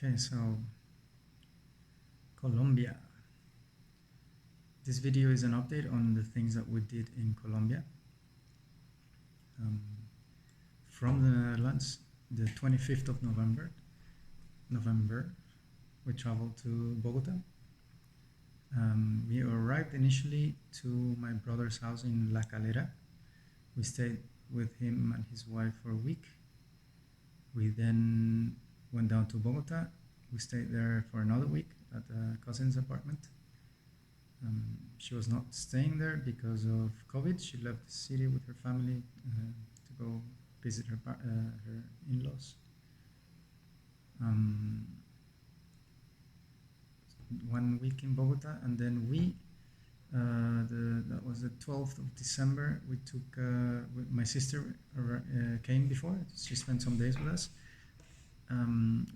Okay, so Colombia. This video is an update on the things that we did in Colombia. Um, from the Netherlands, the 25th of November, we traveled to Bogota. We arrived initially to my brother's house in La Calera. We stayed with him and his wife for a week. We then went down to Bogota. We stayed there for another week at a cousin's apartment. She was not staying there because of COVID. She left the city with her family to go visit her in-laws. One week in Bogota, and then that was the 12th of December. We took my sister came before. She spent some days with us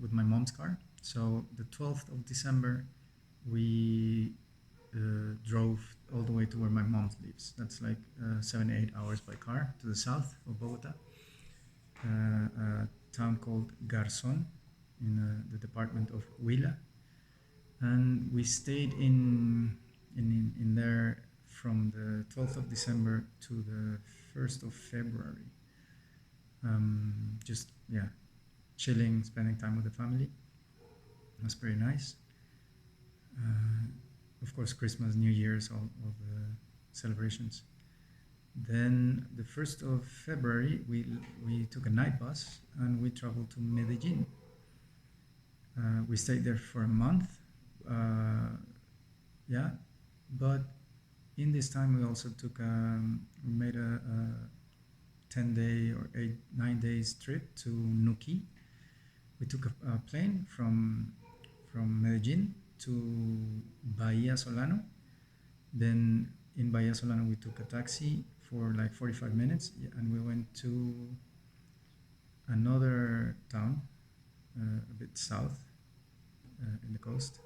with my mom's car. So the 12th of December, we drove all the way to where my mom lives. That's like 7-8 hours by car to the south of Bogota, a town called Garzón in the department of Huila, and we stayed in there from the 12th of December to the 1st of February. Just chilling, spending time with the family. It was pretty nice. Of course, Christmas, New Year's, all the celebrations. Then the 1st of February, we took a night bus and we traveled to Medellin. We stayed there for a month. But in this time we also took we made a 10-day or 8-9 days trip to Nuquí. We took a plane from Medellin to Bahía Solano. Then in Bahía Solano we took a taxi for like 45 minutes and we went to another town a bit south in the coast.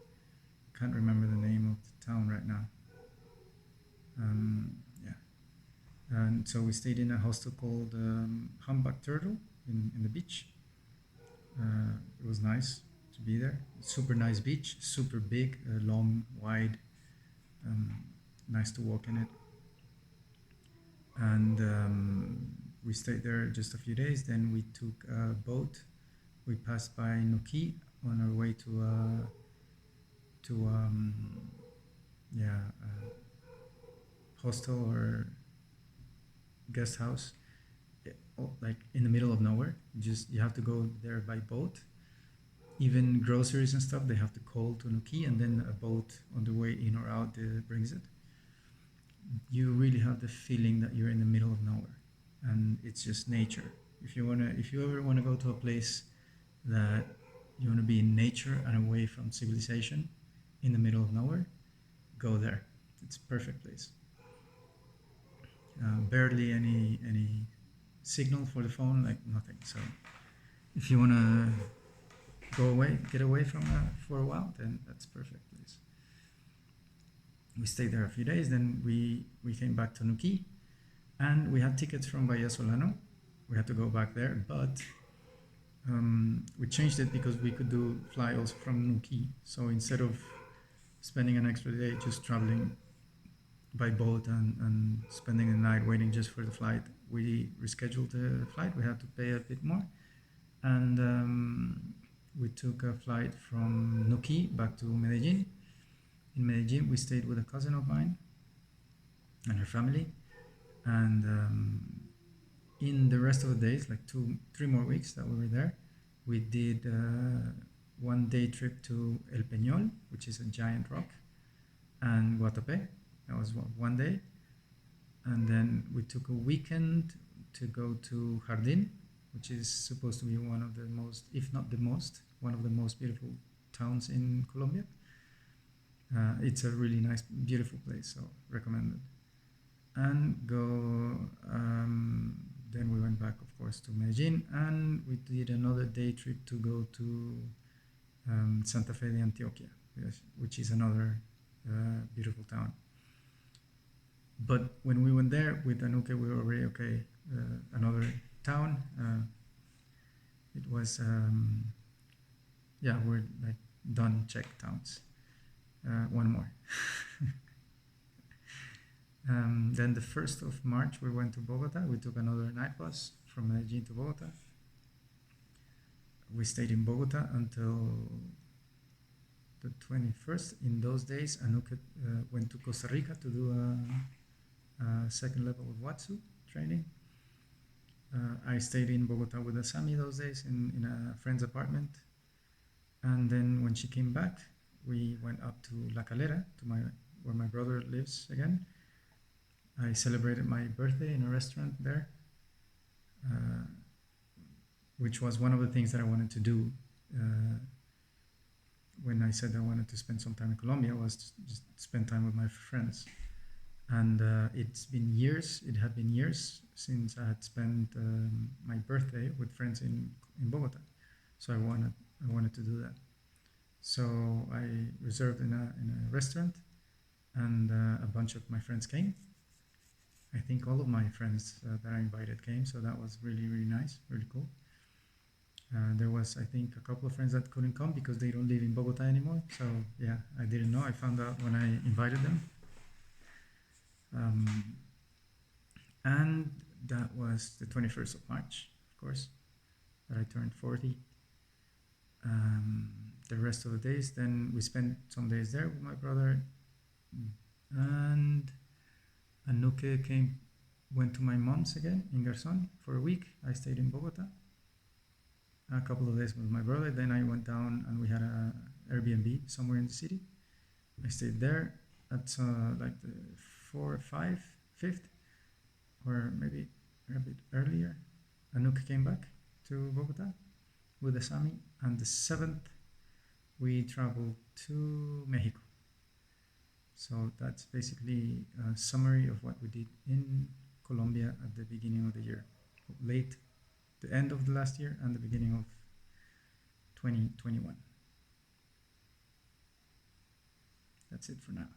Can't remember the name of the town right now. And so we stayed in a hostel called Humpback Turtle in the beach. It was nice to be there. Super nice beach, super big, long, wide, nice to walk in it. And we stayed there just a few days. Then we took a boat. We passed by Nuquí on our way to hostel or guest house, like in the middle of nowhere. You have to go there by boat. Even groceries and stuff, they have to call to Nuquí, and then a boat on the way in or out brings it. You really have the feeling that you're in the middle of nowhere, and it's just nature. If you ever want to go to a place that you want to be in nature and away from civilization, in the middle of nowhere, go there. It's a perfect place. Barely any signal for the phone, like nothing. So if you want to get away from for a while, then that's a perfect place. We stayed there a few days, then we came back to Nuquí, and we had tickets from Bahía Solano. We had to go back there, but we changed it because we could fly also from Nuquí. So instead of spending an extra day just traveling by boat and spending the night waiting just for the flight, we rescheduled the flight. We had to pay a bit more, and we took a flight from Nuquí back to Medellin. In Medellin, we stayed with a cousin of mine and her family, and in the rest of the days, like 2-3 more weeks that we were there, we did one day trip to El Peñol, which is a giant rock, and Guatapé. That was one day. And then we took a weekend to go to Jardín, which is supposed to be one of the most, if not the most, one of the most beautiful towns in Colombia. It's a really nice, beautiful place, so recommended. And then we went back, of course, to Medellin, and we did another day trip to go to Santa Fe de Antioquia, which is another beautiful town. But when we went there with Anuke, we were already okay. Another town. It was yeah, we're like done check towns. One more. Then the 1st of March, we went to Bogota. We took another night bus from Medellin to Bogota. We stayed in Bogota until the 21st. In those days, Anuka went to Costa Rica to do a second level of Watsu training. I stayed in Bogota with Asami those days in a friend's apartment. And then when she came back, we went up to La Calera, where my brother lives again. I celebrated my birthday in a restaurant there, uh, which was one of the things that I wanted to do when I said I wanted to spend some time in Colombia, was to just spend time with my friends. And it had been years since I had spent my birthday with friends in Bogota. So I wanted to do that. So I reserved in a restaurant, and a bunch of my friends came. I think all of my friends that I invited came, so that was really, really nice, really cool. There was, I think, a couple of friends that couldn't come because they don't live in Bogota anymore. So yeah, I didn't know. I found out when I invited them. Um, and that was the 21st of March, of course, that I turned 40. The rest of the days, then we spent some days there with my brother, and Anuke went to my mom's again in Garzon for a week. I stayed in Bogota a couple of days with my brother. Then I went down and we had a Airbnb somewhere in the city. I stayed there at like the 4th, 5th, or maybe a bit earlier. Anuke came back to Bogota with Asami, and the 7th we traveled to Mexico. So that's basically a summary of what we did in Colombia at the beginning of the year, the end of the last year and the beginning of 2021. That's it for now.